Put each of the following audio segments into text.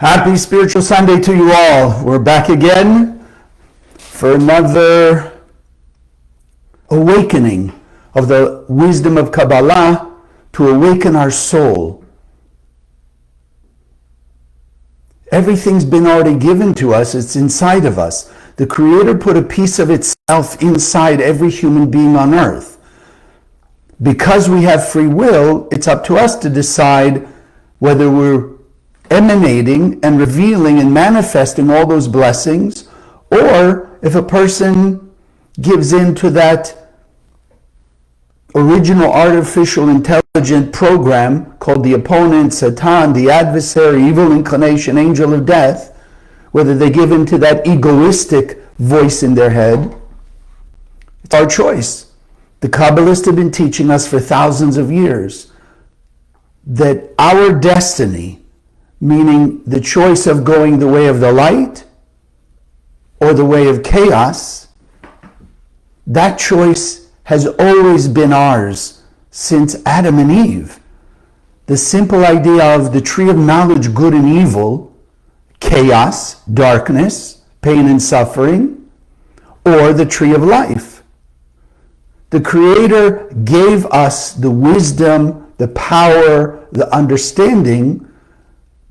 Happy Spiritual Sunday to you all. We're back again for another awakening of the wisdom of Kabbalah to awaken our soul. Everything's been already given to us. It's inside of us. The Creator put a piece of itself inside every human being on earth. Because we have free will, it's up to us to decide whether we're emanating and revealing and manifesting all those blessings, or if a person gives in to that original artificial intelligent program called the opponent, Satan, the adversary, evil inclination, angel of death, whether they give in to that egoistic voice in their head. It's our choice. The Kabbalists have been teaching us for thousands of years that our destiny, meaning the choice of going the way of the light or the way of chaos, that choice has always been ours since Adam and Eve. The simple idea of the tree of knowledge, good and evil, chaos, darkness, pain and suffering, or the tree of life. The Creator gave us the wisdom, the power, the understanding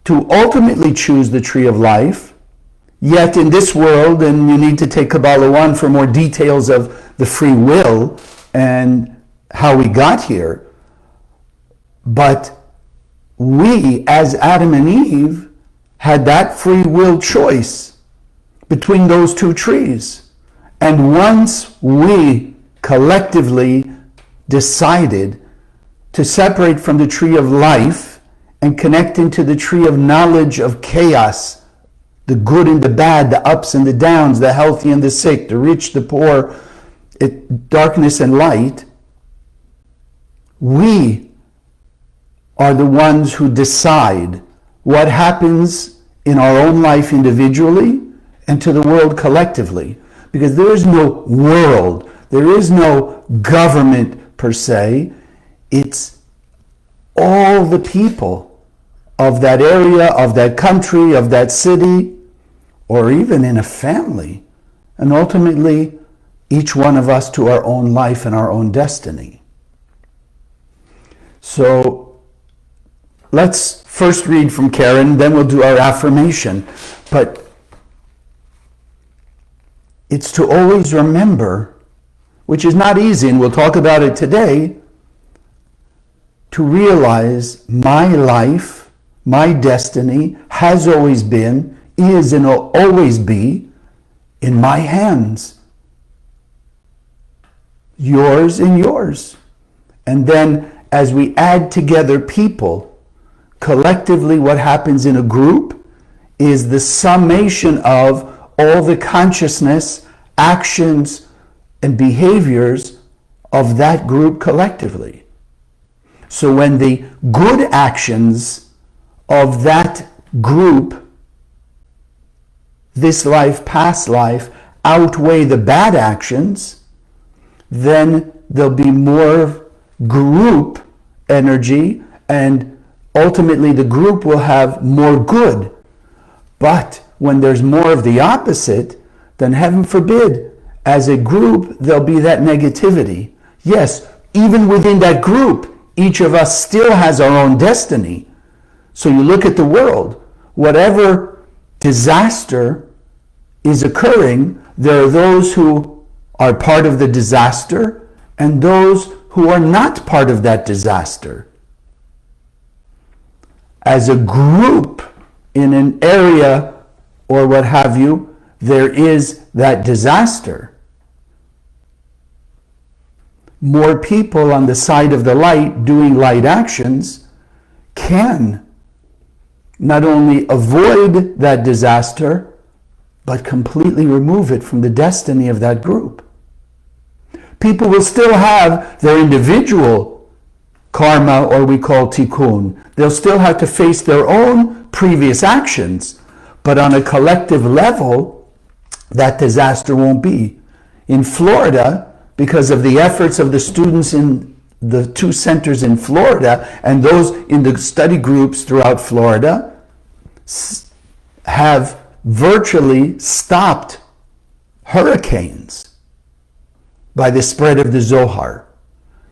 to ultimately choose the tree of life. Yet in this world, and you need to take Kabbalah 1 for more details of the free will and how we got here, but we, as Adam and Eve, had that free will choice between those two trees. And once we collectively decided to separate from the tree of life and connect into the tree of knowledge of chaos, the good and the bad, the ups and the downs, the healthy and the sick, the rich, the poor, darkness and light, we are the ones who decide what happens in our own life individually and to the world collectively. Because there is no world, there is no government per se. It's all the people of that area, of that country, of that city, or even in a family. And ultimately, each one of us to our own life and our own destiny. So let's first read from Karen, then we'll do our affirmation. But it's to always remember, which is not easy, and we'll talk about it today, to realize my life, my destiny has always been, is, and will always be in my hands. Yours and yours. And then as we add together people, collectively what happens in a group is the summation of all the consciousness, actions, and behaviors of that group collectively. So when the good actions of that group, this life, past life, outweigh the bad actions, then there'll be more group energy, and ultimately the group will have more good. But when there's more of the opposite, then heaven forbid, as a group, there'll be that negativity. Yes, even within that group, each of us still has our own destiny. So you look at the world, whatever disaster is occurring, there are those who are part of the disaster and those who are not part of that disaster. As a group in an area or what have you, there is that disaster. More people on the side of the light doing light actions can not only avoid that disaster, but completely remove it from the destiny of that group. People will still have their individual karma, or we call tikkun. They'll still have to face their own previous actions, but on a collective level, that disaster won't be. In Florida, because of the efforts of the students in the 2 centers in Florida and those in the study groups throughout Florida, have virtually stopped hurricanes by the spread of the Zohar.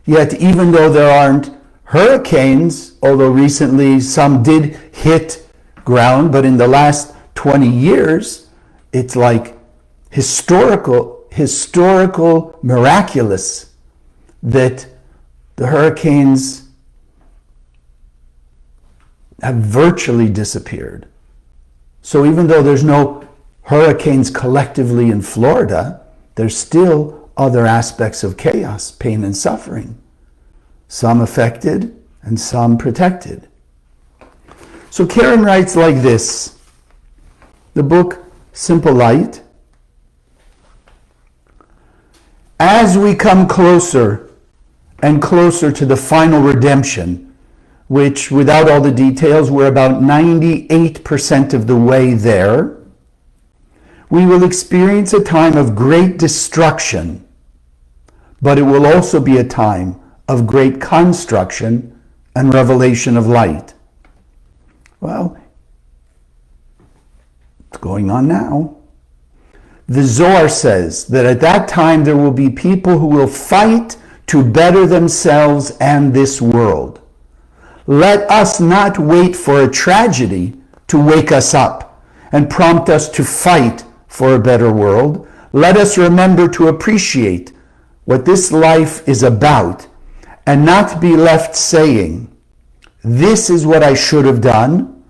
Yet even though there aren't hurricanes, although recently some did hit ground, but in the last 20 years, it's like historical, miraculous that the hurricanes have virtually disappeared. So even though there's no hurricanes collectively in Florida, there's still other aspects of chaos, pain and suffering. Some affected and some protected. So Karen writes like this, the book Simple Light. As we come closer and closer to the final redemption, which without all the details, we're about 98% of the way there, we will experience a time of great destruction, but it will also be a time of great construction and revelation of light. Well, it's going on now. The Zohar says that at that time there will be people who will fight to better themselves and this world. Let us not wait for a tragedy to wake us up and prompt us to fight for a better world. Let us remember to appreciate what this life is about and not be left saying, this is what I should have done,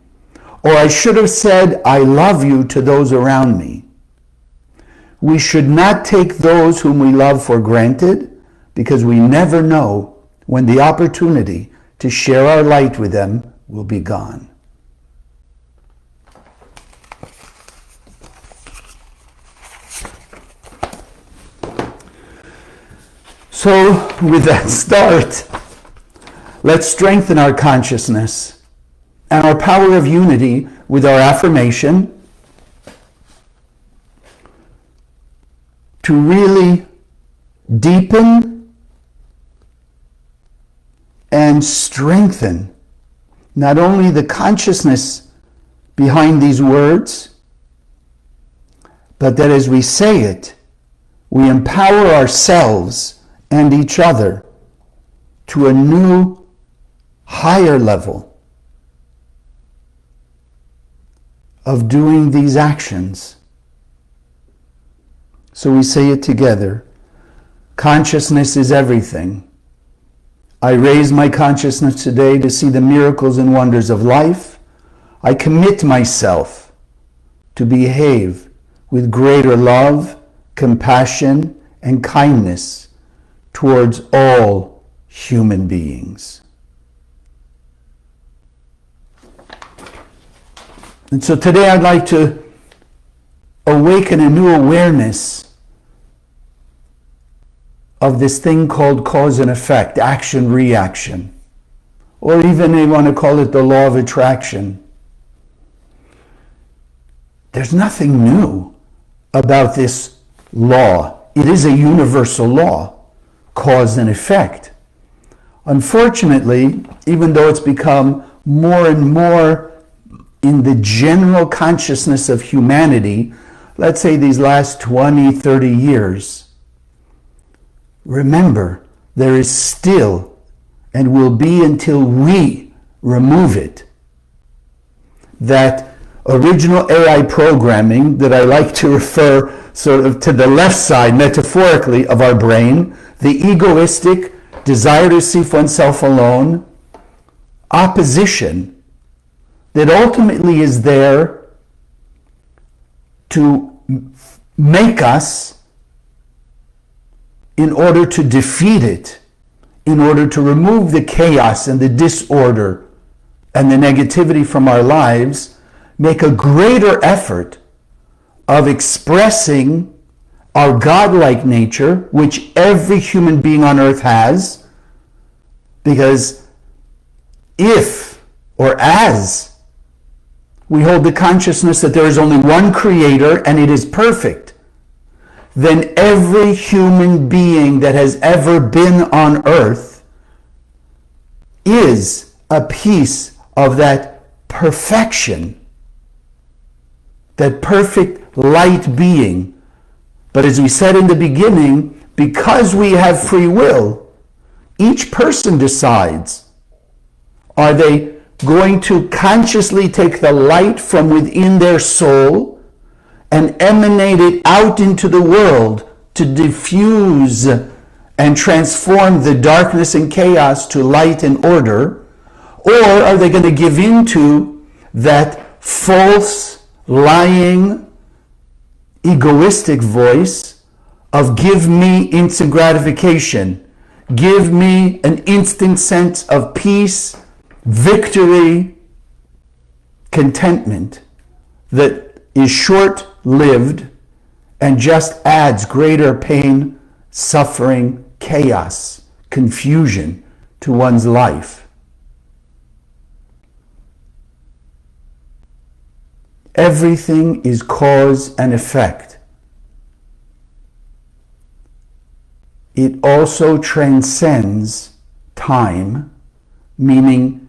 or I should have said, I love you to those around me. We should not take those whom we love for granted because we never know when the opportunity to share our light with them will be gone. So, with that start, let's strengthen our consciousness and our power of unity with our affirmation to really deepen and strengthen not only the consciousness behind these words, but that as we say it, we empower ourselves and each other to a new, higher level of doing these actions. So we say it together. Consciousness is everything. I raise my consciousness today to see the miracles and wonders of life. I commit myself to behave with greater love, compassion, and kindness towards all human beings. And so today I'd like to awaken a new awareness of this thing called cause and effect, action, reaction, or even they want to call it the law of attraction. There's nothing new about this law. It is a universal law, cause and effect. Unfortunately, even though it's become more and more in the general consciousness of humanity, let's say these last 20, 30 years, remember, there is still and will be until we remove it, that original AI programming that I like to refer sort of to the left side metaphorically of our brain, the egoistic desire to see oneself alone, opposition that ultimately is there to make us, in order to defeat it, in order to remove the chaos and the disorder and the negativity from our lives, make a greater effort of expressing our godlike nature, which every human being on earth has, because if, or as, we hold the consciousness that there is only one creator and it is perfect, then every human being that has ever been on earth is a piece of that perfection. that perfect light being. But as we said in the beginning, because we have free will, each person decides, are they going to consciously take the light from within their soul and emanate it out into the world to diffuse and transform the darkness and chaos to light and order? Or are they going to give in to that false, lying, egoistic voice of give me instant gratification, give me an instant sense of peace, victory, contentment that is short-lived and just adds greater pain, suffering, chaos, confusion to one's life? Everything is cause and effect. It also transcends time, meaning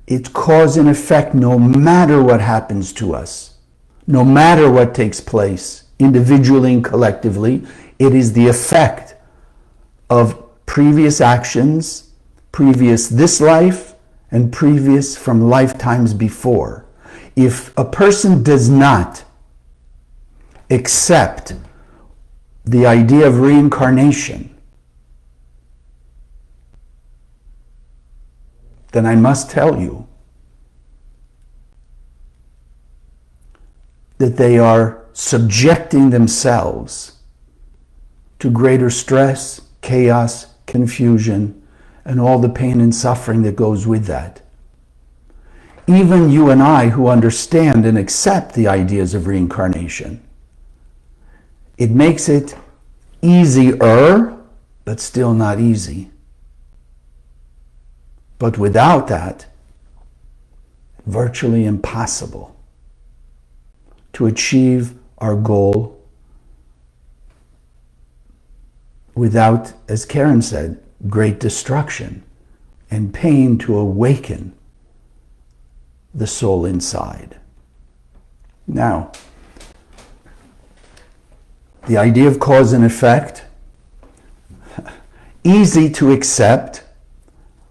it's cause and effect no matter what happens to us, no matter what takes place, individually and collectively. It is the effect of previous actions, previous this life, and previous from lifetimes before. If a person does not accept the idea of reincarnation, then I must tell you that they are subjecting themselves to greater stress, chaos, confusion, and all the pain and suffering that goes with that. Even you and I who understand and accept the ideas of reincarnation, it makes it easier, but still not easy. But without that, virtually impossible to achieve our goal without, as Karen said, great destruction and pain to awaken the soul inside. Now, the idea of cause and effect, easy to accept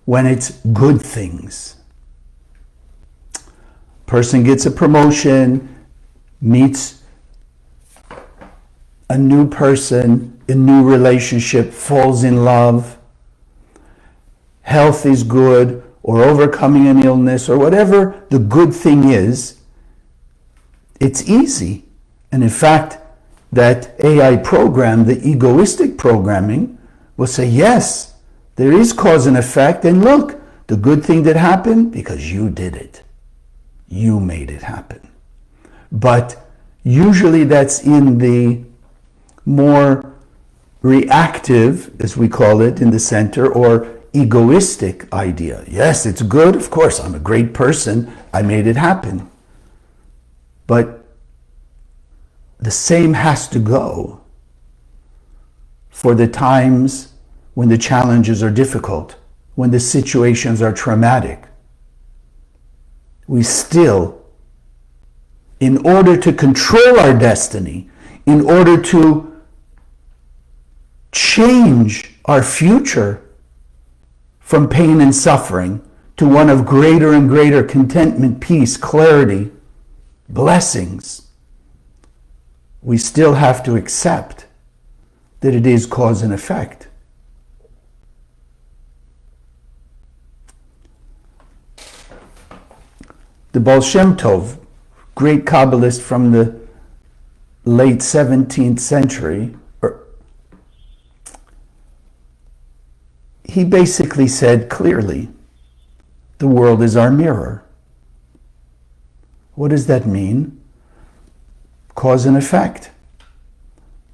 when it's good things. Person gets a promotion, meets a new person, a new relationship, falls in love, health is good, or overcoming an illness, or whatever the good thing is, it's easy. And in fact, that AI program, the egoistic programming, will say, yes, there is cause and effect, and look, the good thing that happened, because you did it. You made it happen. But usually that's in the more reactive, as we call it, in the center, or egoistic idea. Yes, it's good, of course, I'm a great person, I made it happen. But the same has to go for the times when the challenges are difficult, when the situations are traumatic. We still, in order to control our destiny, in order to change our future from pain and suffering to one of greater and greater contentment, peace, clarity, blessings, we still have to accept that it is cause and effect. The Baal Shem Tov, great Kabbalist from the late 17th century, he basically said clearly, the world is our mirror. What does that mean? Cause and effect.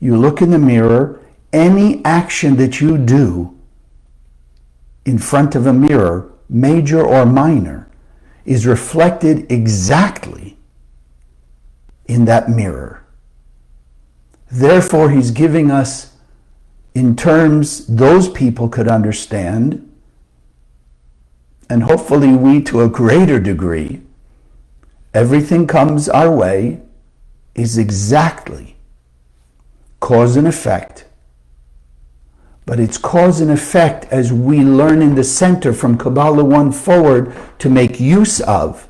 You look in the mirror, any action that you do in front of a mirror, major or minor, is reflected exactly in that mirror. Therefore, he's giving us, in terms those people could understand, and hopefully we to a greater degree, everything comes our way is exactly cause and effect. But it's cause and effect as we learn in the center from Kabbalah 1 forward to make use of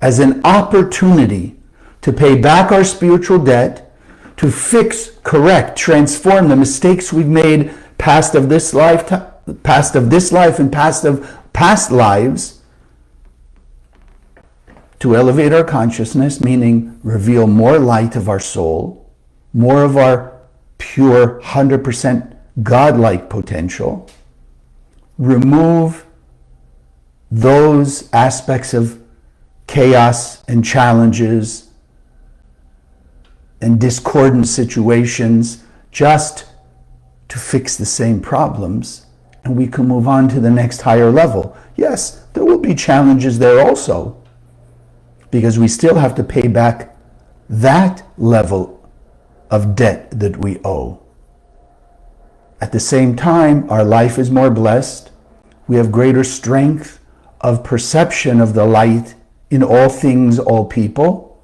as an opportunity to pay back our spiritual debt, to fix, correct, transform the mistakes we've made past of this life and past of past lives, to elevate our consciousness, meaning reveal more light of our soul, more of our pure 100% godlike potential, remove those aspects of chaos and challenges and discordant situations just to fix the same problems, and we can move on to the next higher level. Yes, there will be challenges there also, because we still have to pay back that level of debt that we owe. At the same time, our life is more blessed. We have greater strength of perception of the light in all things, all people.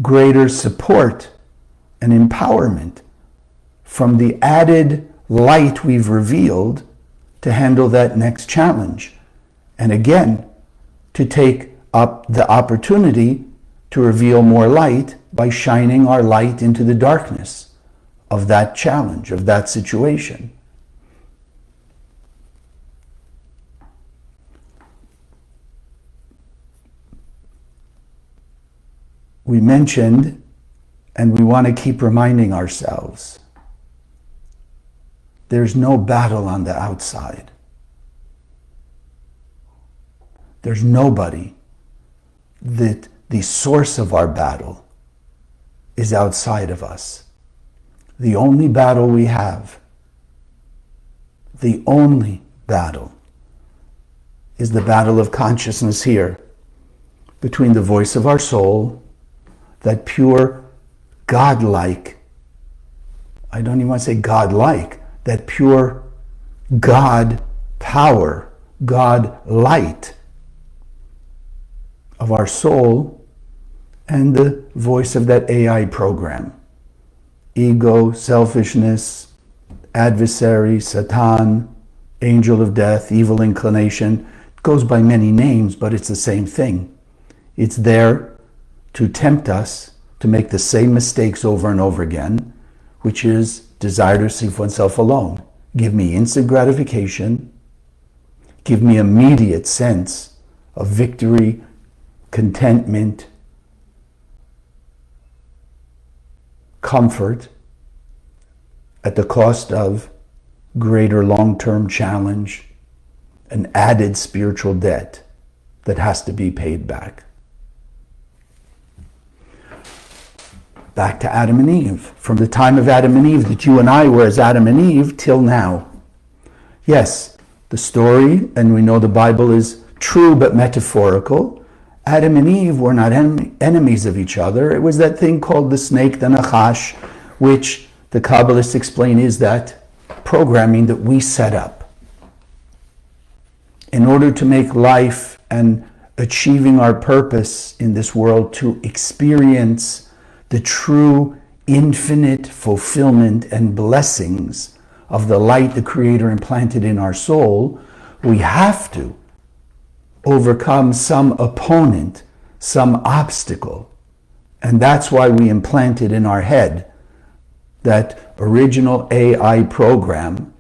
Greater support and empowerment from the added light we've revealed to handle that next challenge. And again, to take up the opportunity to reveal more light by shining our light into the darkness of that challenge, of that situation. We mentioned, and we want to keep reminding ourselves, there's no battle on the outside. There's nobody that the source of our battle is outside of us. The only battle we have, the only battle, is the battle of consciousness here, between the voice of our soul, that pure godlike, I don't even want to say godlike, that pure God power, God light of our soul, and the voice of that AI program. Ego, selfishness, adversary, Satan, angel of death, evil inclination. It goes by many names, but it's the same thing. It's there to tempt us to make the same mistakes over and over again, which is desire to receive oneself alone. Give me instant gratification. Give me immediate sense of victory, contentment, comfort, at the cost of greater long-term challenge and added spiritual debt that has to be paid back. Back to Adam and Eve. From the time of Adam and Eve, that you and I were as Adam and Eve, till now. Yes, the story, and we know the Bible is true but metaphorical. Adam and Eve were not enemies of each other. It was that thing called the snake, the nachash, which the Kabbalists explain is that programming that we set up in order to make life and achieving our purpose in this world, to experience the true infinite fulfillment and blessings of the light the Creator implanted in our soul. We have to overcome some opponent, some obstacle. And that's why we implanted in our head that original AI program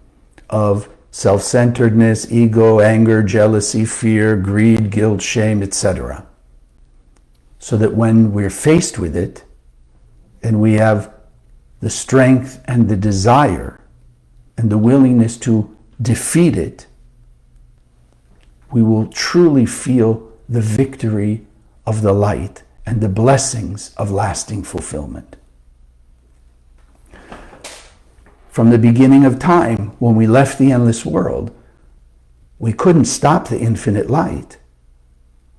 of self-centeredness, ego, anger, jealousy, fear, greed, guilt, shame, etc. So that when we're faced with it, and we have the strength and the desire and the willingness to defeat it, we will truly feel the victory of the light and the blessings of lasting fulfillment. From the beginning of time, when we left the endless world, we couldn't stop the infinite light.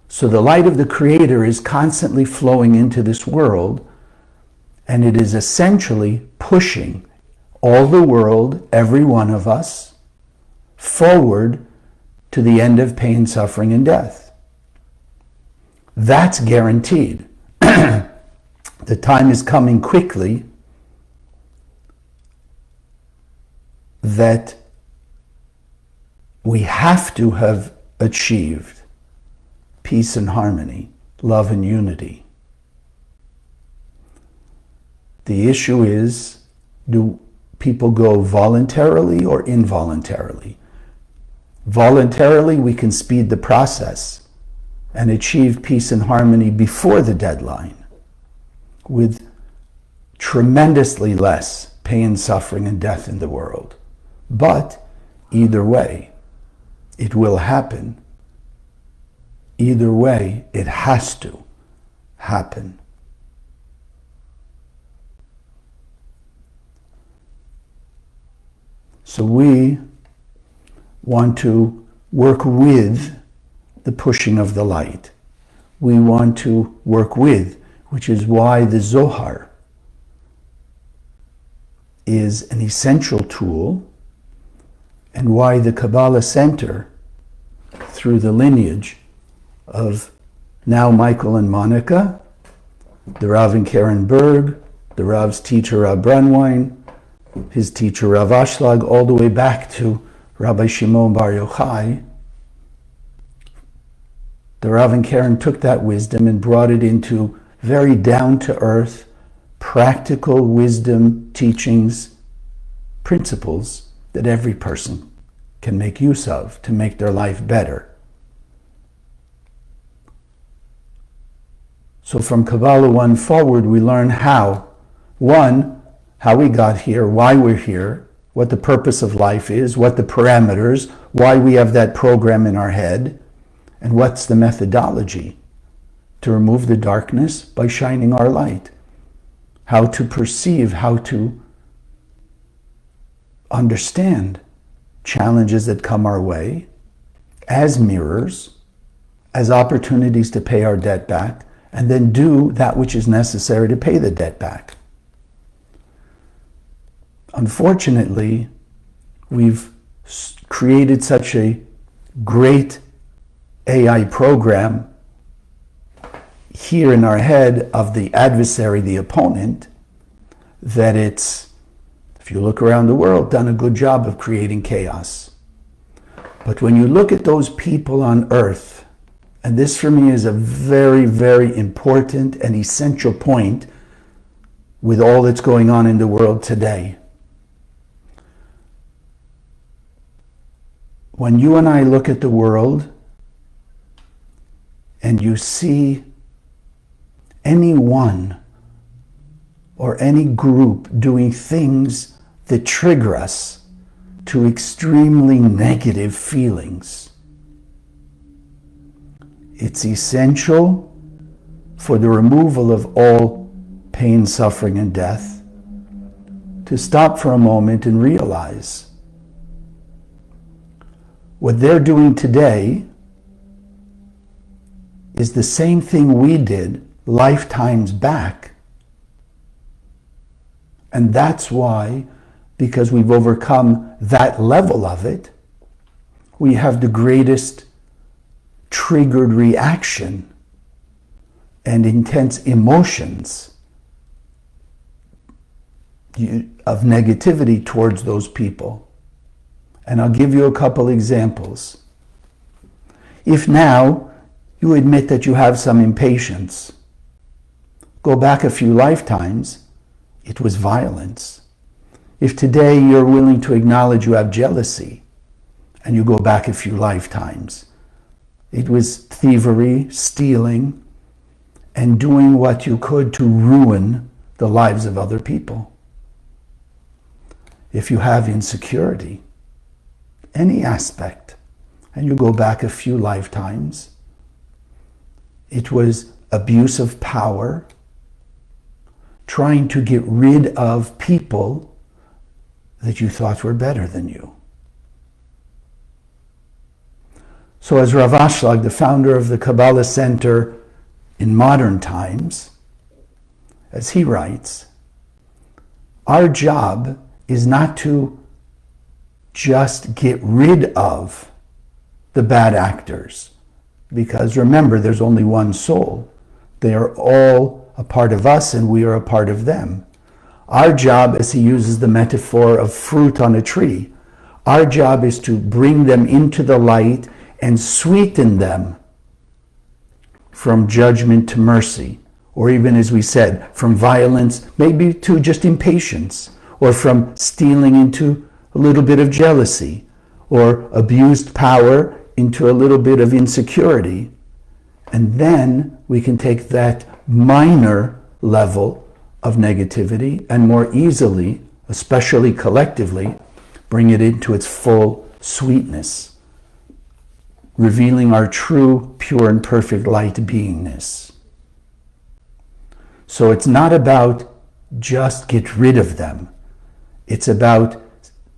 So the light of the Creator is constantly flowing into this world, and it is essentially pushing all the world, every one of us, forward to the end of pain, suffering, and death. That's guaranteed. The time is coming quickly that we have to have achieved peace and harmony, love and unity. The issue is, do people go voluntarily or involuntarily? Voluntarily, we can speed the process and achieve peace and harmony before the deadline with tremendously less pain, suffering, and death in the world. But either way, it will happen. Either way, it has to happen. So we want to work with the pushing of the light. We want to work with, which is why the Zohar is an essential tool, and why the Kabbalah Center, through the lineage of now Michael and Monica, the Rav and Karen Berg, the Rav's teacher Rav Brandwein, his teacher Rav Ashlag, all the way back to Rabbi Shimon Bar Yochai, the Rav and Karen took that wisdom and brought it into very down-to-earth, practical wisdom teachings, principles that every person can make use of to make their life better. So from Kabbalah 1 forward, we learn how. One, how we got here, why we're here, what the purpose of life is, what the parameters, why we have that program in our head, and what's the methodology to remove the darkness by shining our light. How to perceive, how to understand challenges that come our way as mirrors, as opportunities to pay our debt back, and then do that which is necessary to pay the debt back. Unfortunately, we've created such a great AI program here in our head of the adversary, the opponent, that it's, if you look around the world, done a good job of creating chaos. But when you look at those people on earth, and this for me is a very, very important and essential point with all that's going on in the world today. When you and I look at the world and you see anyone or any group doing things that trigger us to extremely negative feelings, it's essential for the removal of all pain, suffering, and death to stop for a moment and realize what they're doing today is the same thing we did lifetimes back. And that's why, because we've overcome that level of it, we have the greatest triggered reaction and intense emotions of negativity towards those people. And I'll give you a couple examples. If now you admit that you have some impatience, go back a few lifetimes, it was violence. If today you're willing to acknowledge you have jealousy, and you go back a few lifetimes, it was thievery, stealing, and doing what you could to ruin the lives of other people. If you have insecurity, any aspect, and you go back a few lifetimes, it was abuse of power, trying to get rid of people that you thought were better than you. So as Rav Ashlag, the founder of the Kabbalah Center in modern times, as he writes, our job is not to just get rid of the bad actors, Because remember, there's only one soul. They are all a part of us and we are a part of them. Our job, as he uses the metaphor of fruit on a tree, our job is to bring them into the light and sweeten them from judgment to mercy, or even, as we said, from violence, maybe to just impatience, or from stealing into a little bit of jealousy, or abused power into a little bit of insecurity. And then we can take that minor level of negativity and more easily, especially collectively, bring it into its full sweetness, revealing our true, pure, and perfect light beingness. So it's not about just get rid of them. It's about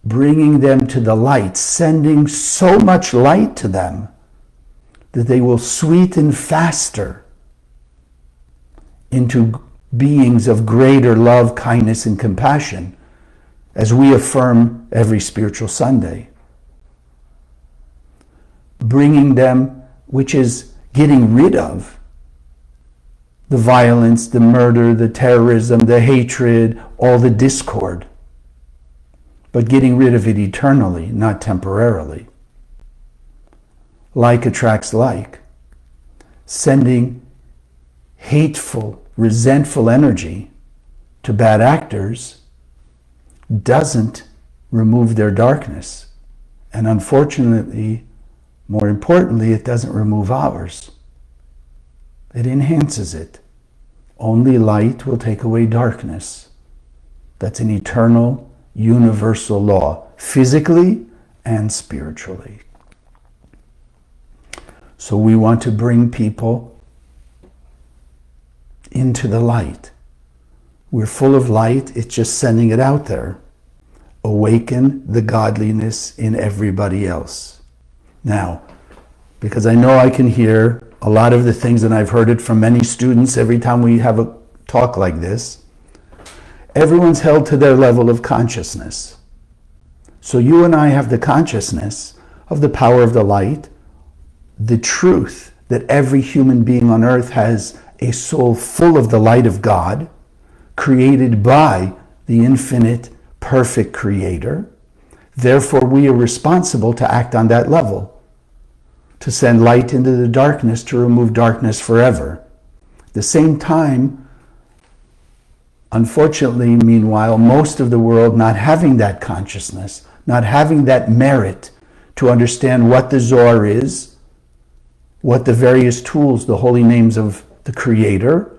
bringing them to the light, sending so much light to them that they will sweeten faster into beings of greater love, kindness, and compassion, as we affirm every spiritual Sunday. Bringing them, which is getting rid of the violence, the murder, the terrorism, the hatred, all the discord, but getting rid of it eternally, not temporarily. Like attracts like. Sending hateful, resentful energy to bad actors doesn't remove their darkness. And unfortunately, more importantly, it doesn't remove ours. It enhances it. Only light will take away darkness. That's an eternal, universal law, physically and spiritually. So we want to bring people into the light. We're full of light, it's just sending it out there. Awaken the godliness in everybody else. Now, because I know I can hear a lot of the things, and I've heard it from many students every time we have a talk like this, everyone's held to their level of consciousness. So you and I have the consciousness of the power of the light, the truth that every human being on earth has a soul full of the light of God, created by the infinite, perfect Creator. Therefore, we are responsible to act on that level, to send light into the darkness, to remove darkness forever. At the same time, unfortunately, meanwhile, most of the world not having that consciousness, not having that merit to understand what the Zohar is, what the various tools, the holy names of the Creator,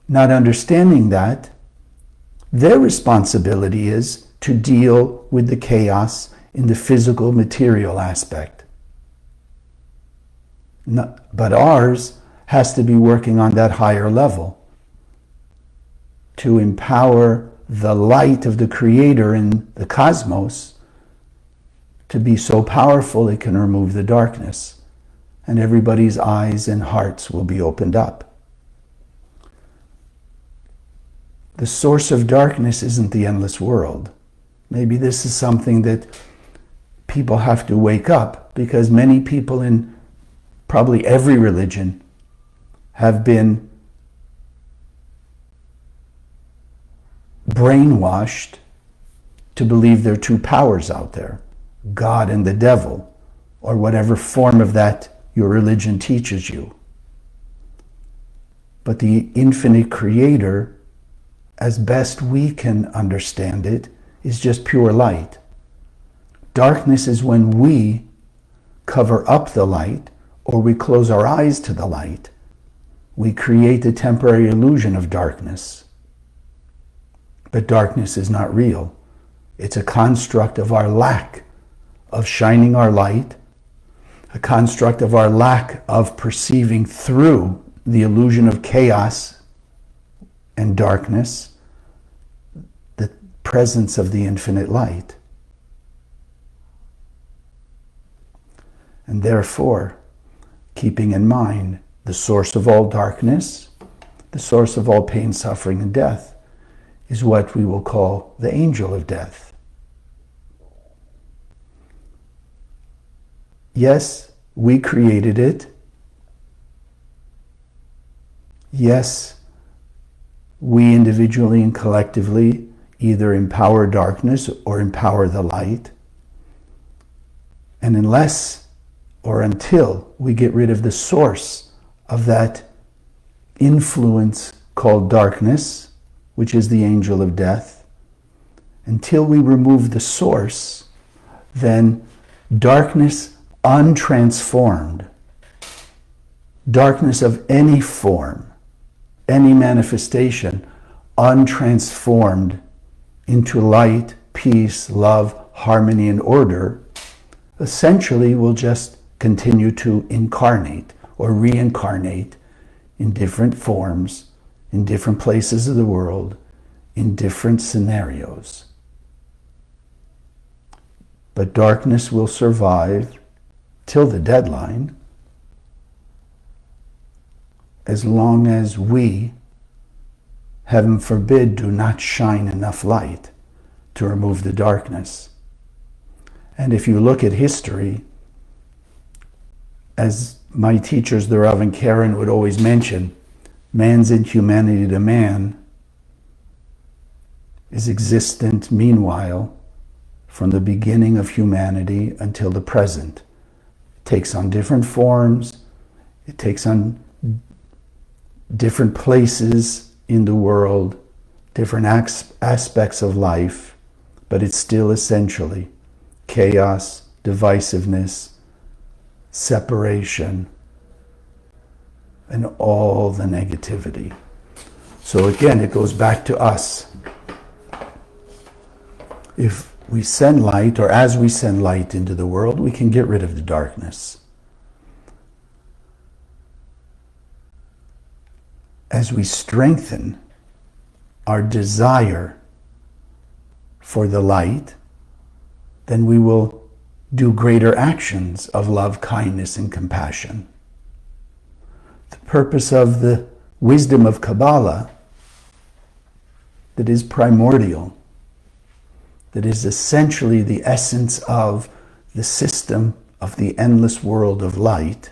not understanding that, their responsibility is to deal with the chaos in the physical, material aspect. But ours has to be working on that higher level, to empower the light of the Creator in the cosmos to be so powerful it can remove the darkness, and everybody's eyes and hearts will be opened up. The source of darkness isn't the endless world. Maybe this is something that people have to wake up, because many people in probably every religion have been brainwashed to believe there are two powers out there, God and the devil, or whatever form of that your religion teaches you. But the infinite Creator, as best we can understand it, is just pure light. Darkness is when we cover up the light, or we close our eyes to the light. We create a temporary illusion of darkness. But darkness is not real. It's a construct of our lack of shining our light, a construct of our lack of perceiving through the illusion of chaos and darkness the presence of the infinite light. And therefore, keeping in mind the source of all darkness, the source of all pain, suffering, and death, is what we will call the angel of death. Yes, we created it. Yes, we individually and collectively either empower darkness or empower the light. And unless or until we get rid of the source of that influence called darkness, which is the angel of death, until we remove the source, then darkness untransformed, darkness of any form, any manifestation, untransformed into light, peace, love, harmony, and order, essentially will just continue to incarnate or reincarnate in different forms, in different places of the world, in different scenarios. But darkness will survive till the deadline as long as we, heaven forbid, do not shine enough light to remove the darkness. And if you look at history, as my teachers, the Rav and Karen, would always mention, man's inhumanity to man is existent meanwhile from the beginning of humanity until the present. It takes on different forms, it takes on different places in the world, different aspects of life, but it's still essentially chaos, divisiveness, separation, and all the negativity. So again, it goes back to us. If we send light, or as we send light into the world, we can get rid of the darkness. As we strengthen our desire for the light, then we will do greater actions of love, kindness, and compassion. The purpose of the wisdom of Kabbalah, that is primordial, that is essentially the essence of the system of the endless world of light,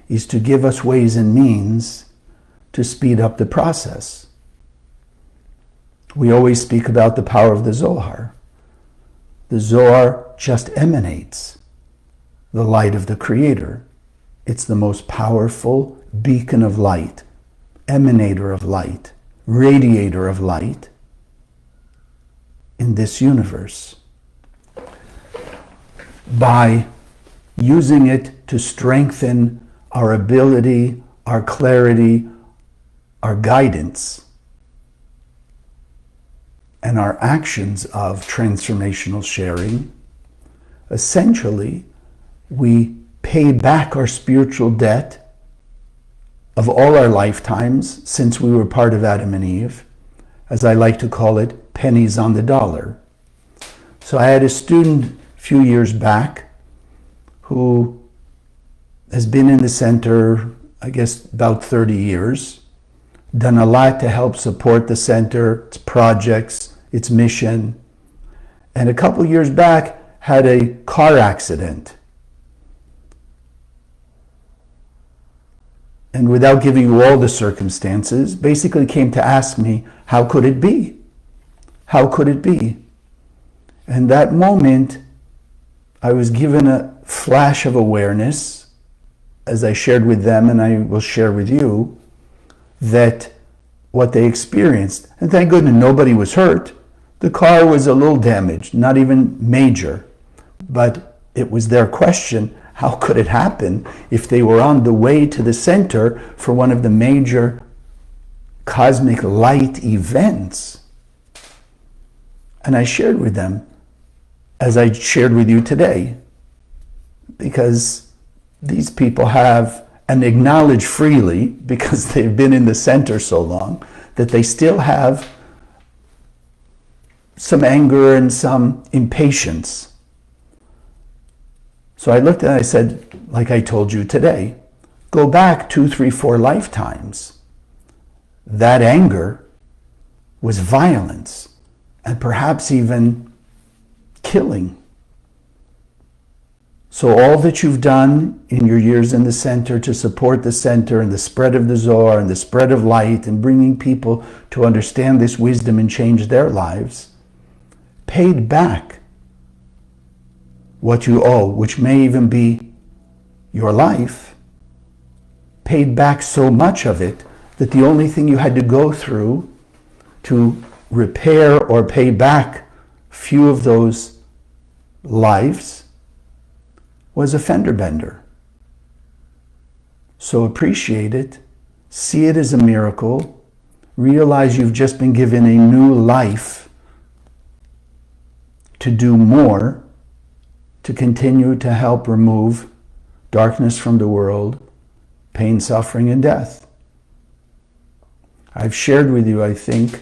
is to give us ways and means to speed up the process. We always speak about the power of the Zohar. The Zohar just emanates the light of the Creator. It's the most powerful beacon of light, emanator of light, radiator of light in this universe. By using it to strengthen our ability, our clarity, our guidance, and our actions of transformational sharing, essentially, we pay back our spiritual debt of all our lifetimes since we were part of Adam and Eve, as I like to call it, pennies on the dollar. So I had a student a few years back who has been in the center, I guess, about 30 years, done a lot to help support the center, its projects, its mission, and a couple years back had a car accident. And without giving you all the circumstances, basically came to ask me, how could it be? How could it be? And that moment, I was given a flash of awareness, as I shared with them and I will share with you, that what they experienced, and thank goodness nobody was hurt. The car was a little damaged, not even major, but it was their question, how could it happen if they were on the way to the center for one of the major cosmic light events? And I shared with them, as I shared with you today, because these people have and acknowledge freely, because they've been in the center so long, that they still have some anger and some impatience. So I looked and I said, like I told you today, go back 2, 3, 4 lifetimes. That anger was violence and perhaps even killing. So all that you've done in your years in the center to support the center and the spread of the Zohar and the spread of light and bringing people to understand this wisdom and change their lives, paid back what you owe, which may even be your life, paid back so much of it that the only thing you had to go through to repair or pay back few of those lives was a fender bender. So appreciate it, see it as a miracle, realize you've just been given a new life to do more, to continue to help remove darkness from the world, pain, suffering, and death. I've shared with you, I think,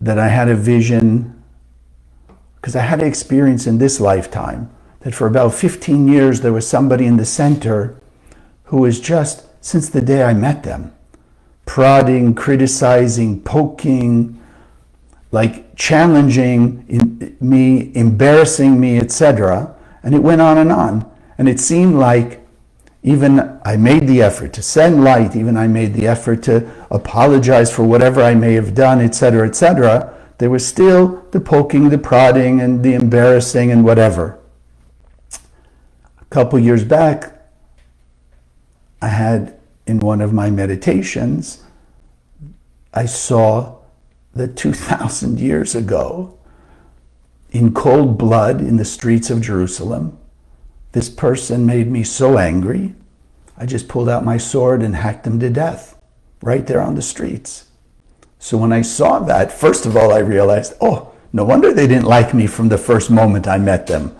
that I had a vision, because I had an experience in this lifetime, that for about 15 years there was somebody in the center who was just, since the day I met them, prodding, criticizing, poking, like challenging me, embarrassing me, etc. And it went on and on. And it seemed like even I made the effort to send light, even I made the effort to apologize for whatever I may have done, etc., etc. There was still the poking, the prodding, and the embarrassing, and whatever. A couple years back, I had, in one of my meditations, I saw that 2,000 years ago, in cold blood in the streets of Jerusalem, this person made me so angry, I just pulled out my sword and hacked him to death, right there on the streets. So when I saw that, first of all, I realized, oh, no wonder they didn't like me from the first moment I met them.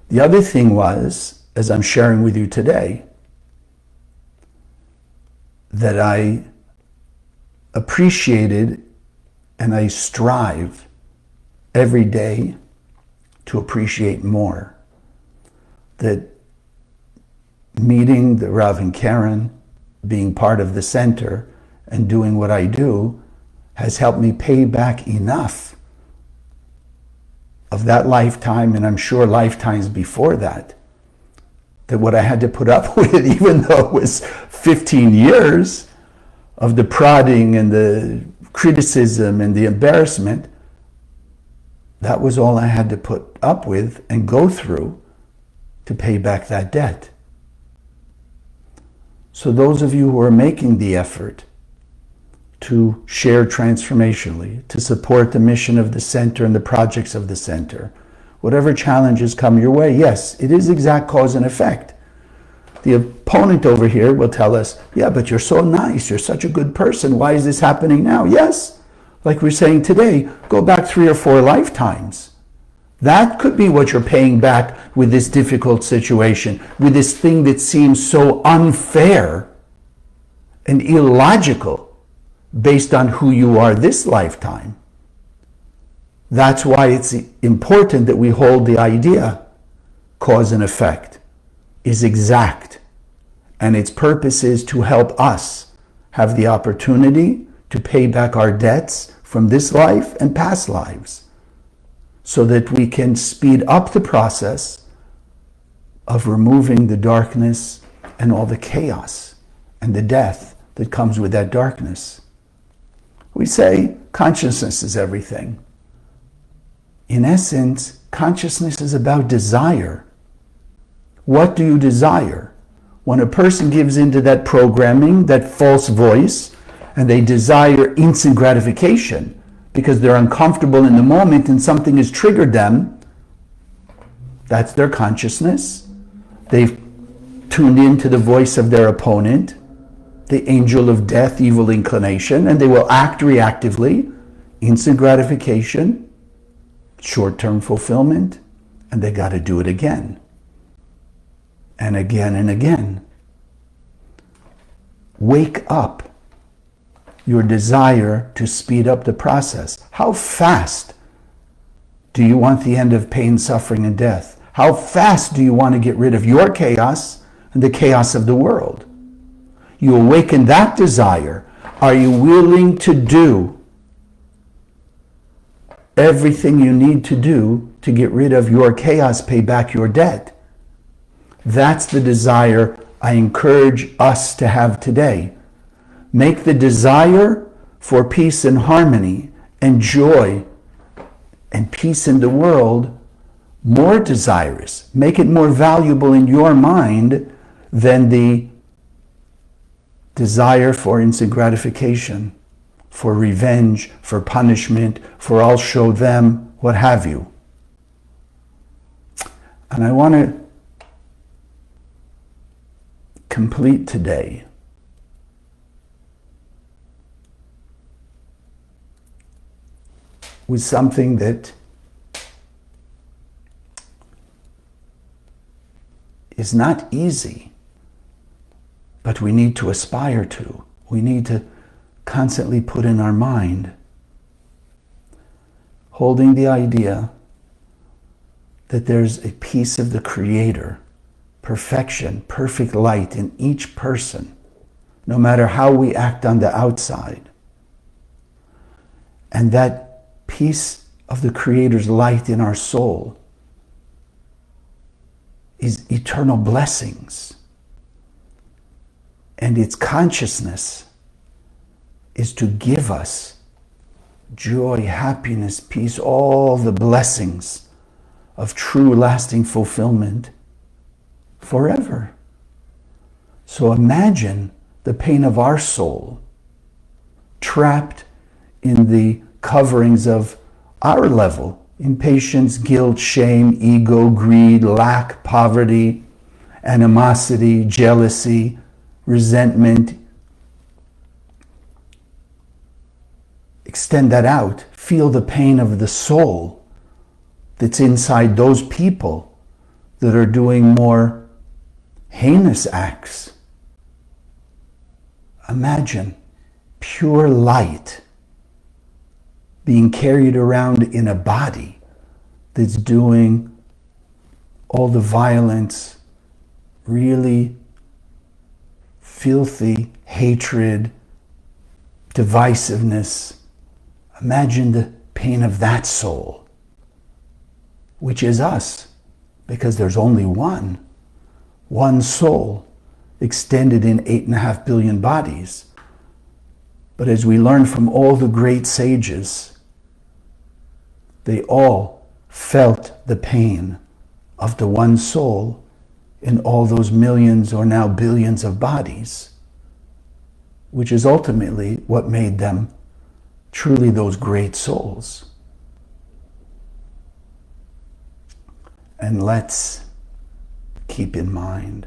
The other thing was, as I'm sharing with you today, that I appreciated and I strive every day to appreciate more. That meeting the Rav and Karen, being part of the center, and doing what I do has helped me pay back enough of that lifetime, and I'm sure lifetimes before that, that what I had to put up with, even though it was 15 years of the prodding and the criticism and the embarrassment, that was all I had to put up with and go through to pay back that debt. So those of you who are making the effort to share transformationally, to support the mission of the center and the projects of the center, whatever challenges come your way, yes, it is exact cause and effect. The opponent over here will tell us, yeah, but you're so nice, you're such a good person, why is this happening now? Yes, like we're saying today, go back 3 or 4 lifetimes. That could be what you're paying back with this difficult situation, with this thing that seems so unfair and illogical based on who you are this lifetime. That's why it's important that we hold the idea, cause and effect, is exact. And its purpose is to help us have the opportunity to pay back our debts from this life and past lives, so that we can speed up the process of removing the darkness and all the chaos and the death that comes with that darkness. We say consciousness is everything. In essence, consciousness is about desire. What do you desire? When a person gives into that programming, that false voice, and they desire instant gratification because they're uncomfortable in the moment and something has triggered them, that's their consciousness. They've tuned into the voice of their opponent, the angel of death, evil inclination, and they will act reactively, instant gratification, short-term fulfillment, and they got to do it again and again and again. Wake up your desire to speed up the process. How fast do you want the end of pain, suffering, and death? How fast do you want to get rid of your chaos and the chaos of the world? You awaken that desire. Are you willing to do everything you need to do to get rid of your chaos, pay back your debt. That's the desire I encourage us to have today. Make the desire for peace and harmony and joy and peace in the world more desirous. Make it more valuable in your mind than the desire for instant gratification, for revenge, for punishment, for I'll show them, what have you. And I want to complete today with something that is not easy, but we need to aspire to. We need to constantly put in our mind, holding the idea that there's a piece of the Creator, perfection, perfect light in each person, no matter how we act on the outside. And that piece of the Creator's light in our soul is eternal blessings. And its consciousness is to give us joy, happiness, peace, all the blessings of true lasting fulfillment forever. So imagine the pain of our soul trapped in the coverings of our level: impatience, guilt, shame, ego, greed, lack, poverty, animosity, jealousy, resentment. Extend that out. Feel the pain of the soul that's inside those people that are doing more heinous acts. Imagine pure light being carried around in a body that's doing all the violence, really filthy hatred, divisiveness. Imagine the pain of that soul, which is us, because there's only one soul extended in 8.5 billion bodies. But as we learn from all the great sages, they all felt the pain of the one soul in all those millions or now billions of bodies, which is ultimately what made them truly those great souls. And let's keep in mind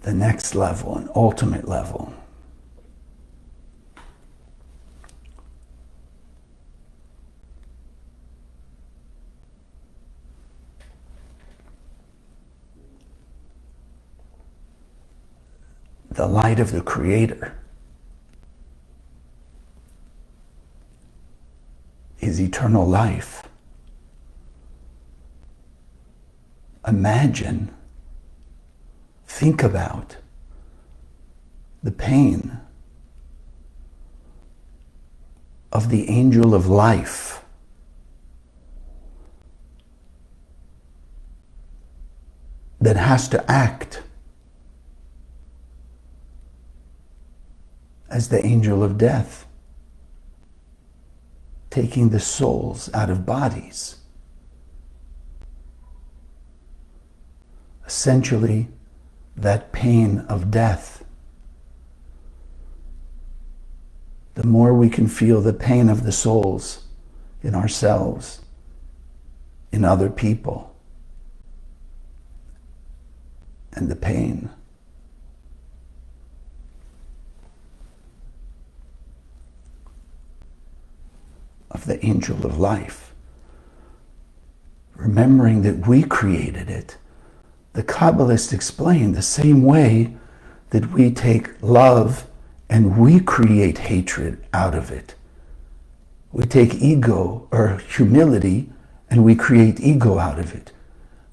the next level, an ultimate level. The light of the Creator is eternal life. Imagine, think about the pain of the angel of life that has to act as the angel of death, taking the souls out of bodies. Essentially, that pain of death. The more we can feel the pain of the souls in ourselves, in other people, and the pain of the angel of life, remembering that we created it. The Kabbalists explain the same way that we take love and we create hatred out of it. We take ego or humility and we create ego out of it.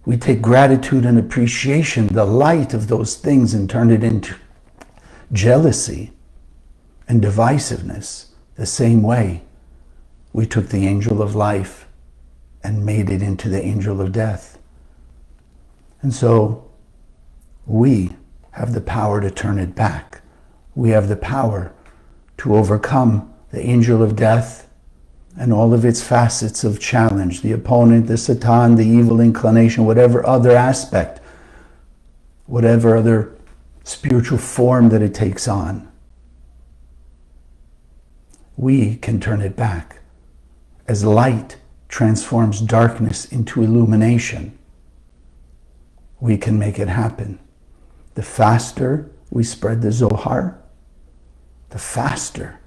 We take gratitude and appreciation, the light of those things, and turn it into jealousy and divisiveness, The same way we took the angel of life and made it into the angel of death. And so we have the power to turn it back. We have the power to overcome the angel of death and all of its facets of challenge, the opponent, the Satan, the evil inclination, whatever other aspect, whatever other spiritual form that it takes on. We can turn it back. As light transforms darkness into illumination, we can make it happen. The faster we spread the Zohar, the faster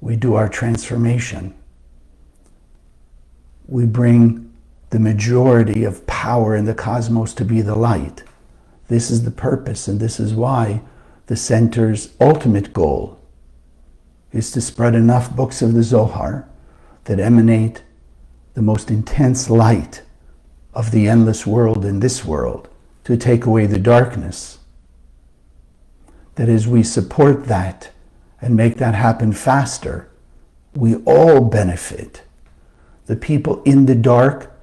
we do our transformation. We bring the majority of power in the cosmos to be the light. This is the purpose, and this is why the center's ultimate goal is to spread enough books of the Zohar that emanate the most intense light of the endless world in this world to take away the darkness. That as we support that and make that happen faster, we all benefit. The people in the dark,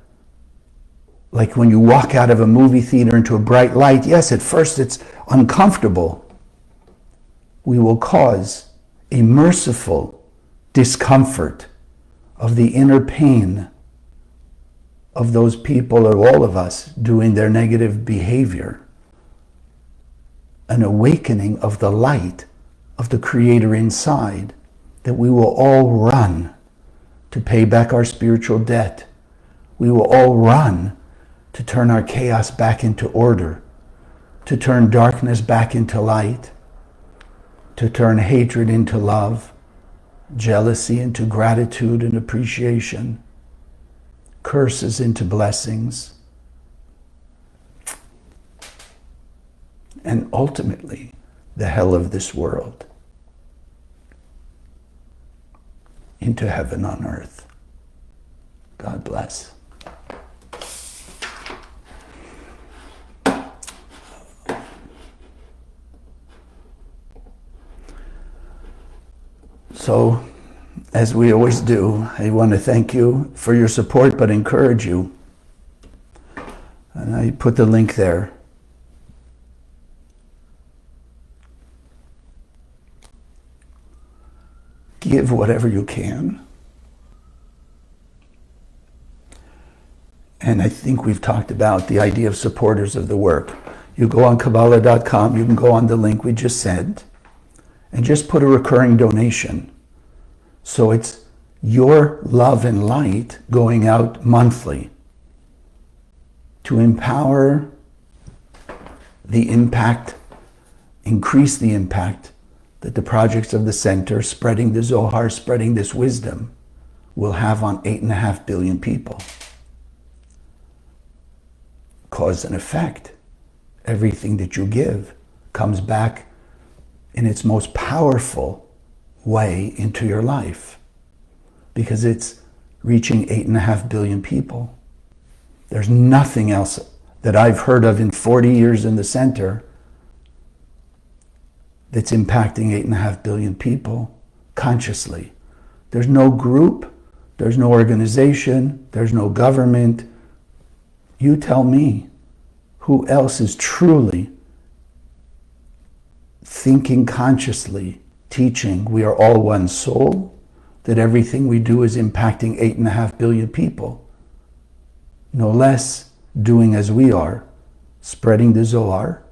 like when you walk out of a movie theater into a bright light, yes, at first it's uncomfortable. We will cause a merciful discomfort of the inner pain of those people, or all of us, doing their negative behavior. An awakening of the light of the Creator inside, that we will all run to pay back our spiritual debt. We will all run to turn our chaos back into order, to turn darkness back into light, to turn hatred into love, jealousy into gratitude and appreciation, curses into blessings, and ultimately the hell of this world into heaven on earth. God bless. So, as we always do, I want to thank you for your support, but encourage you. And I put the link there. Give whatever you can. And I think we've talked about the idea of supporters of the work. You go on Kabbalah.com, you can go on the link we just sent, and just put a recurring donation. So it's your love and light going out monthly to empower the impact, increase the impact that the projects of the center, spreading the Zohar, spreading this wisdom, will have on 8.5 billion people. Cause and effect. Everything that you give comes back in its most powerful way into your life, because it's reaching 8.5 billion people. There's nothing else that I've heard of in 40 years in the center that's impacting 8.5 billion people consciously. There's no group, there's no organization, there's no government. You tell me, who else is truly thinking consciously, teaching we are all one soul, that everything we do is impacting 8.5 billion people? No less doing as we are, spreading the Zohar,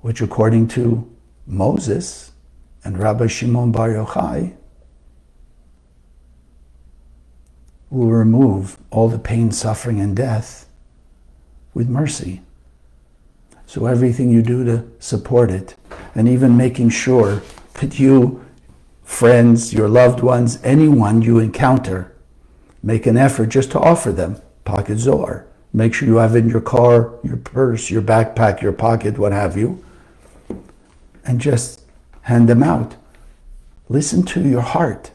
which according to Moses and Rabbi Shimon Bar Yochai will remove all the pain, suffering, and death with mercy. So everything you do to support it, and even making sure that you, friends, your loved ones, anyone you encounter, make an effort just to offer them pocket Zohar. Make sure you have it in your car, your purse, your backpack, your pocket, what have you, and just hand them out. Listen to your heart.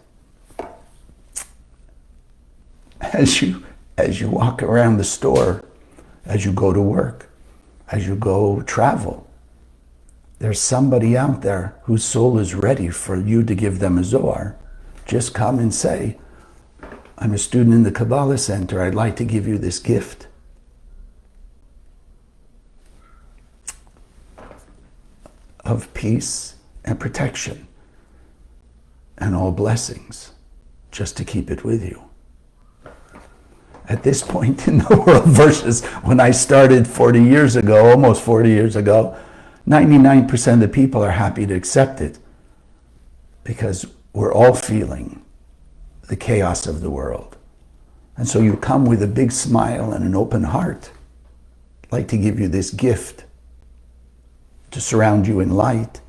As you walk around the store, as you go to work, as you go travel, there's somebody out there whose soul is ready for you to give them a Zohar. just come and say, I'm a student in the Kabbalah Center. I'd like to give you this gift. Of peace and protection and all blessings, just to keep it with you. At this point in the world, versus when I started 40 years ago, almost 40 years ago, 99% of the people are happy to accept it because we're all feeling the chaos of the world. And so you come with a big smile and an open heart. I'd like to give you this gift to surround you in light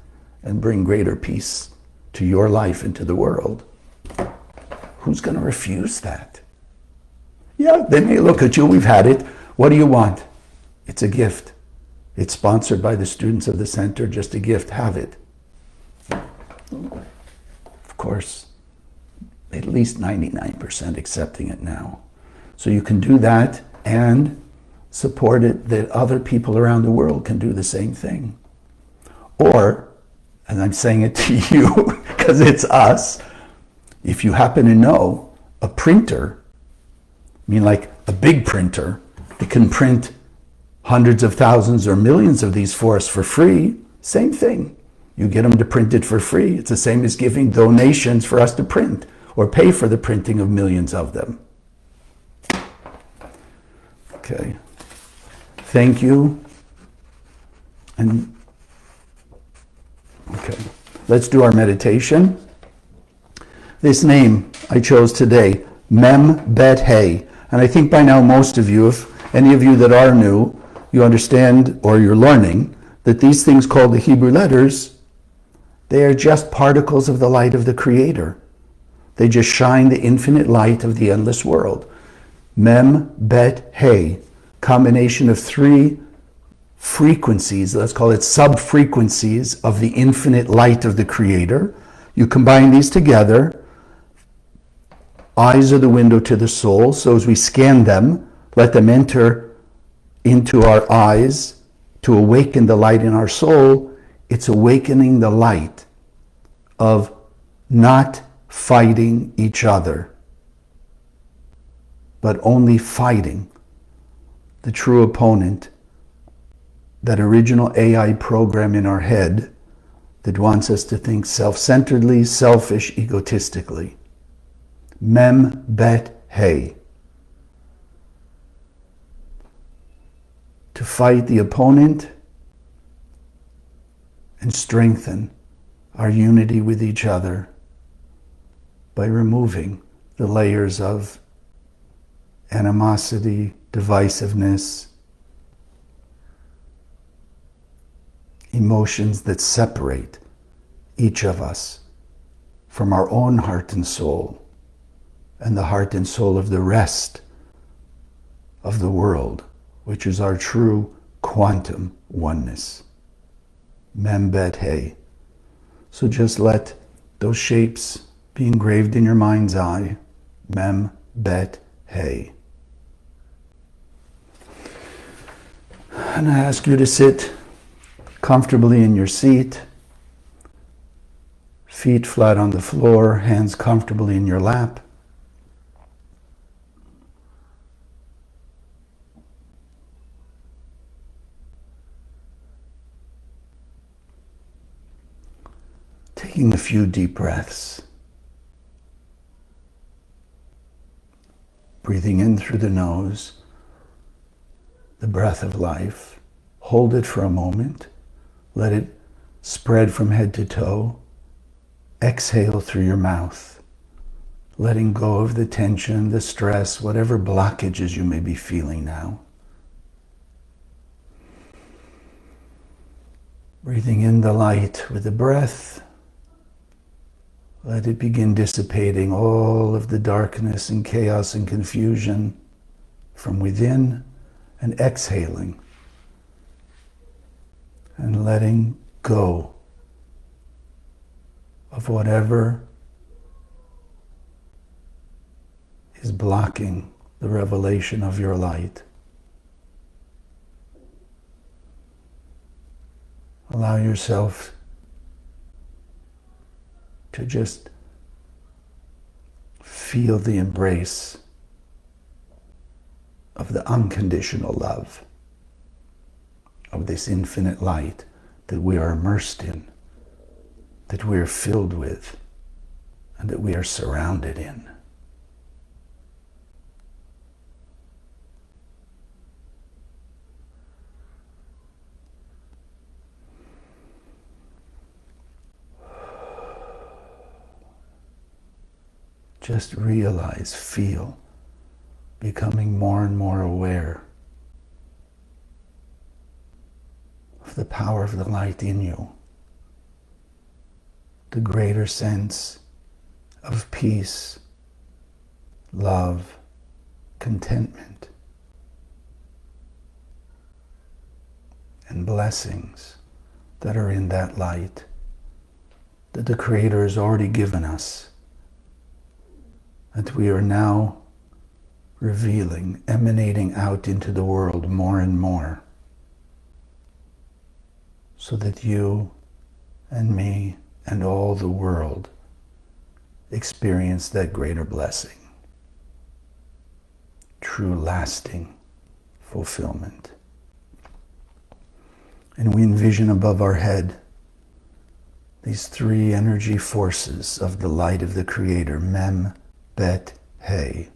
and bring greater peace to your life and to the world. Who's going to refuse that? Yeah, they may look at you, we've had it. What do you want? It's a gift. It's sponsored by the students of the center, just a gift, have it. Of course, at least 99% accepting it now. So you can do that and support it that other people around the world can do the same thing. Or, and I'm saying it to you because it's us, if you happen to know a printer, I mean like a big printer that can print hundreds of thousands or millions of these for us for free, same thing. You get them to print it for free. It's the same as giving donations for us to print or pay for the printing of millions of them. Okay. Thank you. And okay, let's do our meditation. This name I chose today, Mem Bet Hey. And I think by now most of you, if any of you that are new, you understand or you're learning that these things called the Hebrew letters, they are just particles of the light of the Creator. They just shine the infinite light of the endless world. Mem Bet Hey, combination of three frequencies, let's call it sub-frequencies of the infinite light of the Creator. You combine these together. Eyes are the window to the soul, so as we scan them, let them enter into our eyes to awaken the light in our soul. It's awakening the light of not fighting each other, but only fighting the true opponent, that original AI program in our head that wants us to think self-centeredly, selfish, egotistically. Mem Bet Hey. To fight the opponent and strengthen our unity with each other by removing the layers of animosity, divisiveness, emotions that separate each of us from our own heart and soul and the heart and soul of the rest of the world, which is our true quantum oneness. Mem Bet Hey. So just let those shapes be engraved in your mind's eye. Mem Bet Hey. And I ask you to sit comfortably in your seat, feet flat on the floor, hands comfortably in your lap. Taking a few deep breaths. Breathing in through the nose, the breath of life. Hold it for a moment. Let it spread from head to toe. Exhale through your mouth, letting go of the tension, the stress, whatever blockages you may be feeling now. Breathing in the light with the breath. Let it begin dissipating all of the darkness and chaos and confusion from within, and exhaling and letting go of whatever is blocking the revelation of your light. Allow yourself to just Feel the embrace of the unconditional love of this infinite light that we are immersed in, that we are filled with, and that we are surrounded in. Just realize, feel, becoming more and more aware of the power of the light in you, the greater sense of peace, love, contentment, and blessings that are in that light that the Creator has already given us, that we are now revealing, emanating out into the world more and more, so that you and me and all the world experience that greater blessing, true lasting fulfillment. And we envision above our head these three energy forces of the light of the Creator, Mem, Bet, Hey.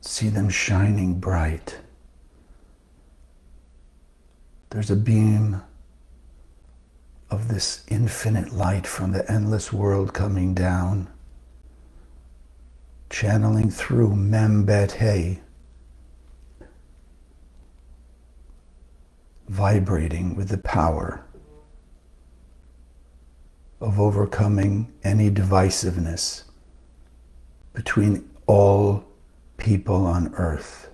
See them shining bright. There's a beam of this infinite light from the endless world coming down, channeling through Mem, Bet, Hey, vibrating with the power of overcoming any divisiveness between all people on earth,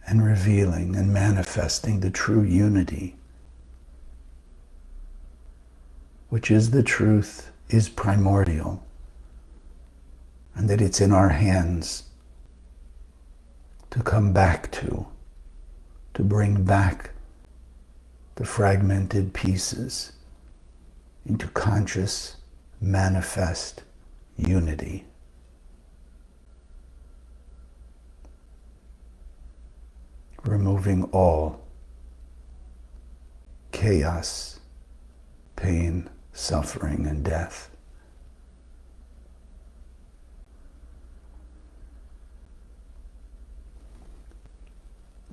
and revealing and manifesting the true unity, which is the truth, is primordial, and that it's in our hands to come back to bring back the fragmented pieces into conscious, manifest unity. Removing all chaos, pain, suffering, and death.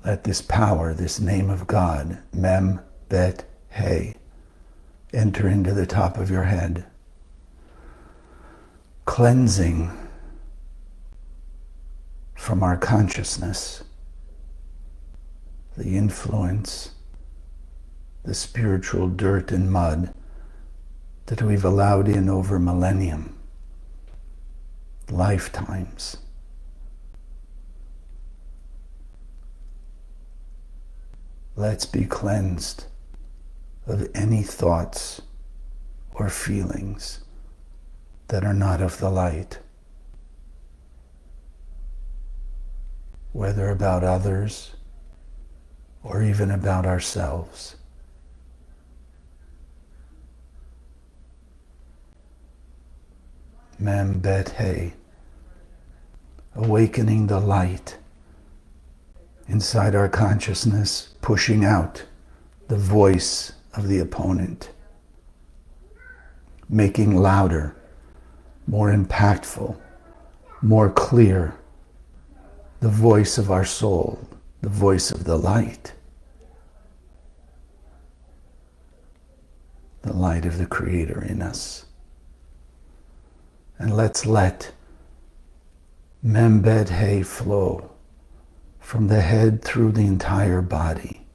Let this power, this name of God, Mem, Bet, Hey, enter into the top of your head, cleansing from our consciousness the influence, the spiritual dirt and mud that we've allowed in over millennium, lifetimes. Let's be cleansed of any thoughts or feelings that are not of the light, whether about others or even about ourselves. Mem, Bet, Hey, awakening the light inside our consciousness, pushing out the voice of the opponent, making louder, more impactful, more clear the voice of our soul, the voice of the light of the Creator in us. And let's let Mem, Bet, Hey flow from the head through the entire body.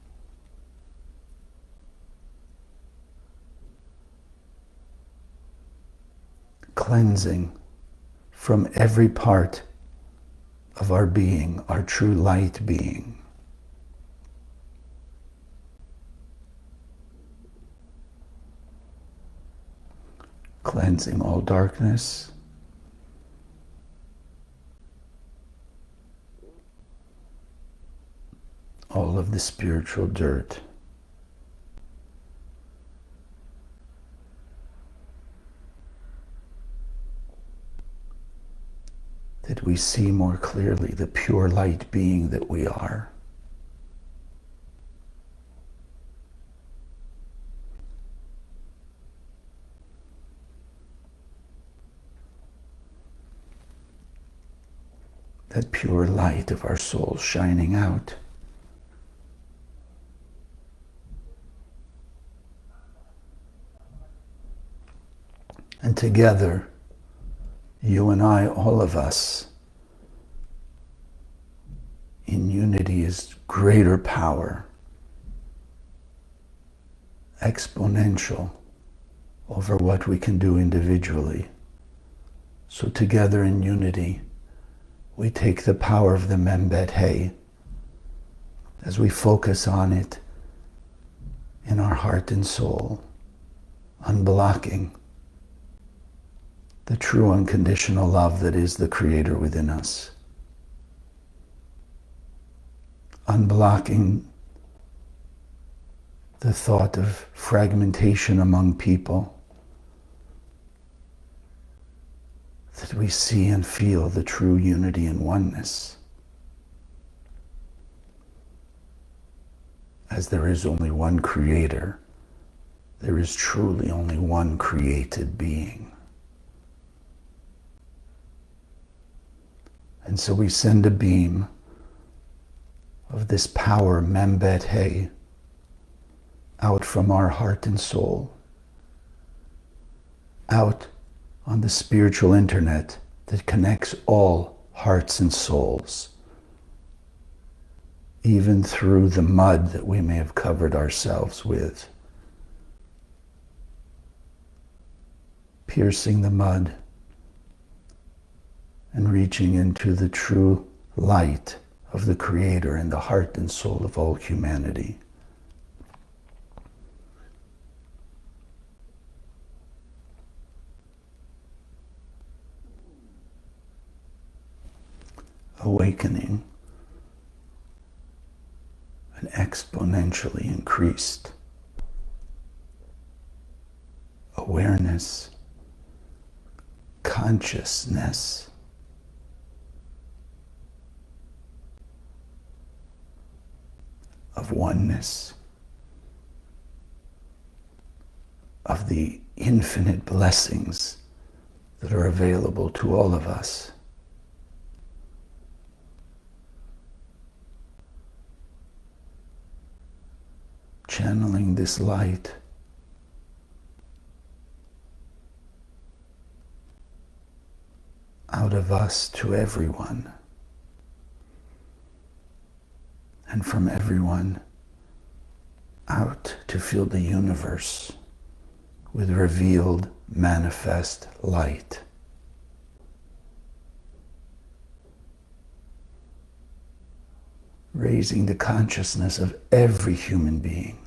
Cleansing from every part of our being, our true light being. Cleansing all darkness, of the spiritual dirt. That we see more clearly the pure light being that we are. That pure light of our soul shining out. And together, you and I, all of us, in unity is greater power, exponential over what we can do individually. So together in unity, we take the power of the Membet Hey as we focus on it in our heart and soul, unblocking the true unconditional love that is the Creator within us. Unblocking the thought of fragmentation among people, that we see and feel the true unity and oneness. As there is only one Creator, there is truly only one created being. And so we send a beam of this power, Membet Hey, out from our heart and soul, out on the spiritual internet that connects all hearts and souls, even through the mud that we may have covered ourselves with. Piercing the mud and reaching into the true light of the Creator in the heart and soul of all humanity. Awakening and exponentially increased awareness, consciousness, of oneness, of the infinite blessings that are available to all of us. Channeling this light out of us to everyone, and from everyone out to fill the universe with revealed, manifest light. Raising the consciousness of every human being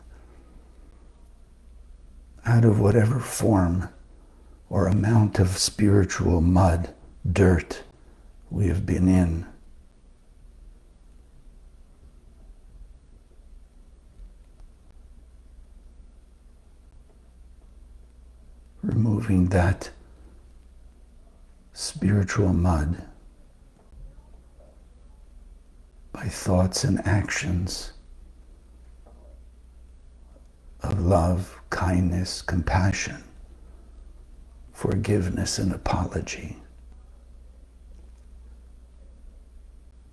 out of whatever form or amount of spiritual mud, dirt we have been in. Removing that spiritual mud by thoughts and actions of love, kindness, compassion, forgiveness, and apology.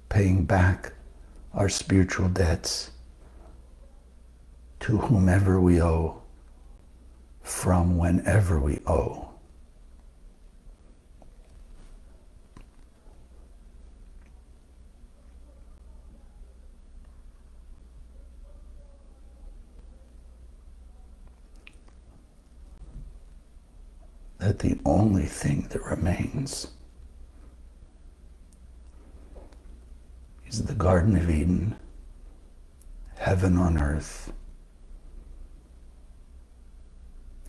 Paying back our spiritual debts to whomever we owe, from whenever we owe. That the only thing that remains is the Garden of Eden, heaven on earth,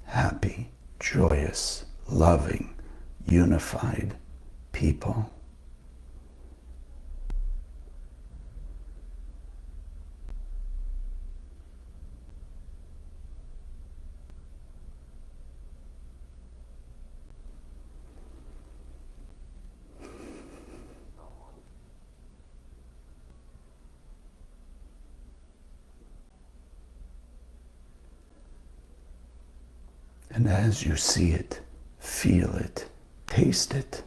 happy, joyous, loving, unified people. And as you see it, feel it, taste it,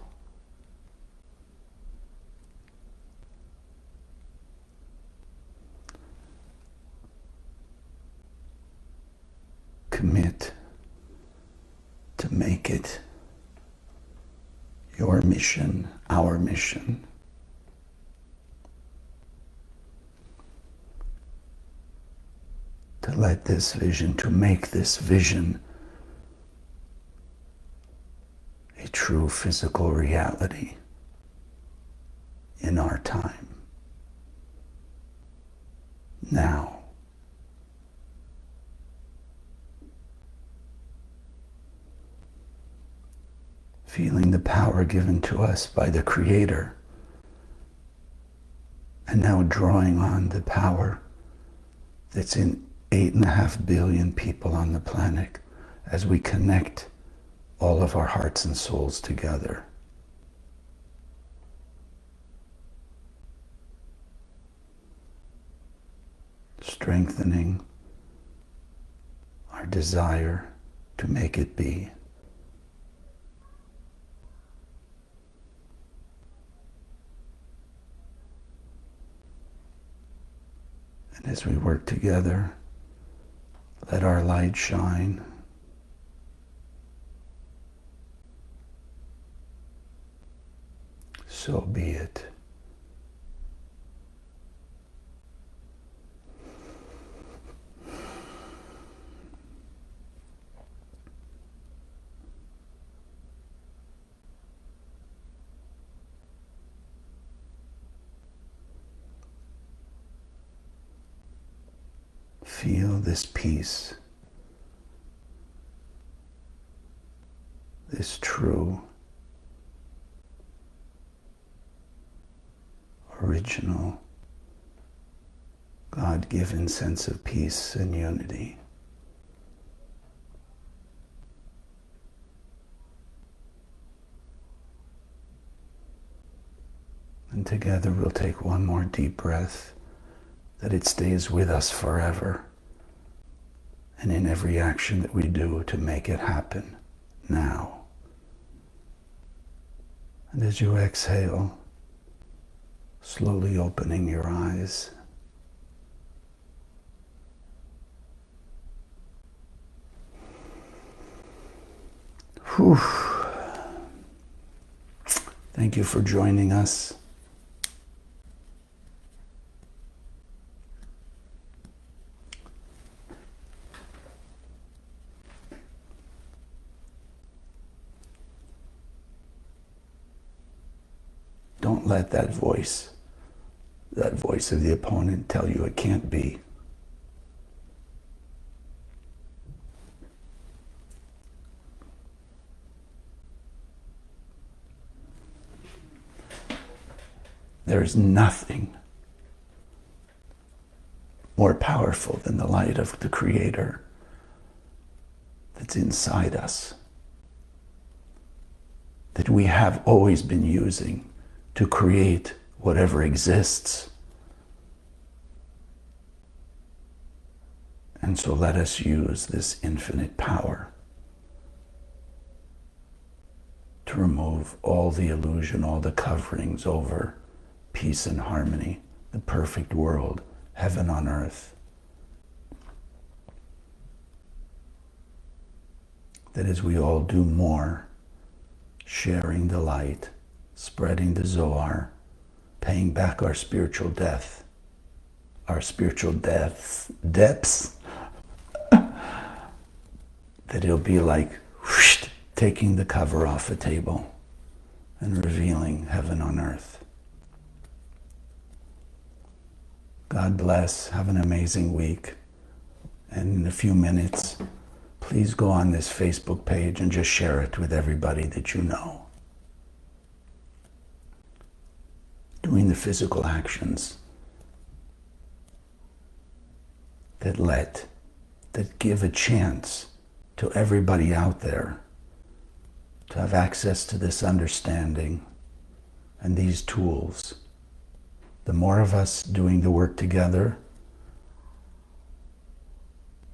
commit to make it your mission, our mission. To let this vision, to make this vision a true physical reality in our time. Now. Feeling the power given to us by the Creator, and now drawing on the power that's in 8.5 billion people on the planet as we connect all of our hearts and souls together. Strengthening our desire to make it be. And as we work together, let our light shine. So be it. Feel this peace, this true, original, God-given sense of peace and unity. And together we'll take one more deep breath, that it stays with us forever, and in every action that we do to make it happen now. And as you exhale, slowly opening your eyes, whew. Thank you for joining us. Don't let that voice of the opponent tell you it can't be. There is nothing more powerful than the light of the Creator that's inside us, that we have always been using to create whatever exists. And so let us use this infinite power to remove all the illusion, all the coverings over peace and harmony, the perfect world, heaven on earth. That as we all do more, sharing the light, spreading the Zohar, paying back our spiritual depths, that it'll be like whoosh, taking the cover off a table and revealing heaven on earth. God bless. Have an amazing week. And in a few minutes, please go on this Facebook page and just share it with everybody that you know. Doing the physical actions that give a chance to everybody out there to have access to this understanding and these tools. The more of us doing the work together,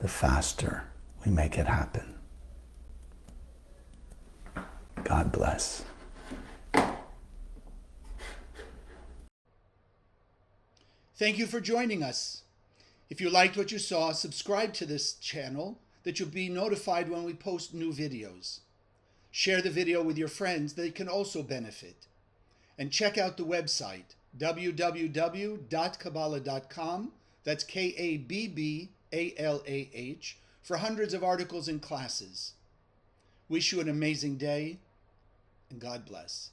the faster we make it happen. God bless. Thank you for joining us. If you liked what you saw, subscribe to this channel that you'll be notified when we post new videos. Share the video with your friends, they can also benefit. And check out the website, www.kabbalah.com, that's Kabbalah, for hundreds of articles and classes. Wish you an amazing day, and God bless.